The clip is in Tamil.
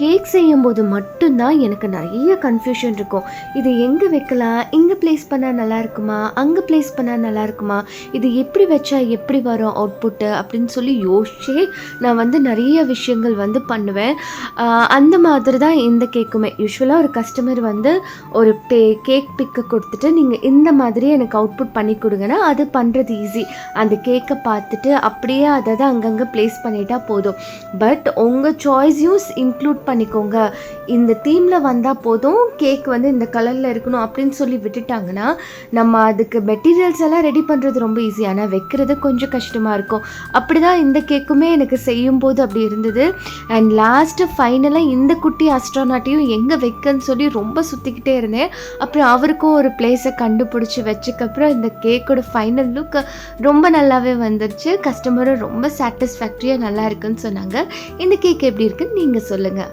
கேக் செய்யும்போது மட்டும்தான் எனக்கு நிறைய கன்ஃபியூஷன் இருக்கும். இது எங்கே வைக்கலாம், இங்கே ப்ளேஸ் பண்ணால் நல்லா இருக்குமா, அங்கே ப்ளேஸ் பண்ணால் நல்லா இருக்குமா, இது எப்படி வச்சா எப்படி வரும் அவுட்புட்டு அப்படின்னு சொல்லி யோசிச்சே நான் வந்து நிறைய விஷயங்கள் வந்து பண்ணுவேன். அந்த மாதிரி தான் இந்த கேக்குமே. யூஸ்வலாக ஒரு கஸ்டமர் வந்து ஒரு கேக் பிக்கை கொடுத்துட்டு நீங்கள் இந்த மாதிரி எனக்கு அவுட்புட் பண்ணி கொடுங்கன்னா அது பண்ணுறது ஈஸி. அந்த கேக்கை பார்த்துட்டு அப்படியே அதை தான் அங்கங்கே ப்ளேஸ் பண்ணிட்டா போதும். பட் உங்கள் சாய்ஸையும் இன்க்ளூட் பண்ணிக்கோங்க. இந்த தீமில் வந்தால் போதும், கேக் வந்து இந்த கலரில் இருக்கணும் அப்படின்னு சொல்லி விட்டுட்டாங்கன்னா நம்ம அதுக்கு மெட்டீரியல்ஸ் எல்லாம் ரெடி பண்ணுறது ரொம்ப ஈஸி. ஆனால் வைக்கிறது கொஞ்சம் கஷ்டமாக இருக்கும். அப்படி தான் இந்த கேக்குமே எனக்கு செய்யும்போது அப்படி இருந்தது. அண்ட் லாஸ்ட்டு ஃபைனலாக இந்த குட்டி ஆஸ்ட்ரோநாட்டையும் எங்கே வைக்கன்னு சொல்லி ரொம்ப சுற்றிக்கிட்டே இருந்தேன். அப்புறம் அவருக்கும் ஒரு பிளேஸை கண்டுபிடிச்சி வச்சுக்கப்புறம் இந்த கேக்கோட ஃபைனல் லுக் ரொம்ப நல்லாவே வந்துருச்சு. கஸ்டமரும் ரொம்ப சாட்டிஸ்ஃபேக்டரியாக நல்லா இருக்குன்னு சொன்னாங்க. இந்த கேக் எப்படி இருக்குன்னு நீங்கள் சொல்லுங்கள்.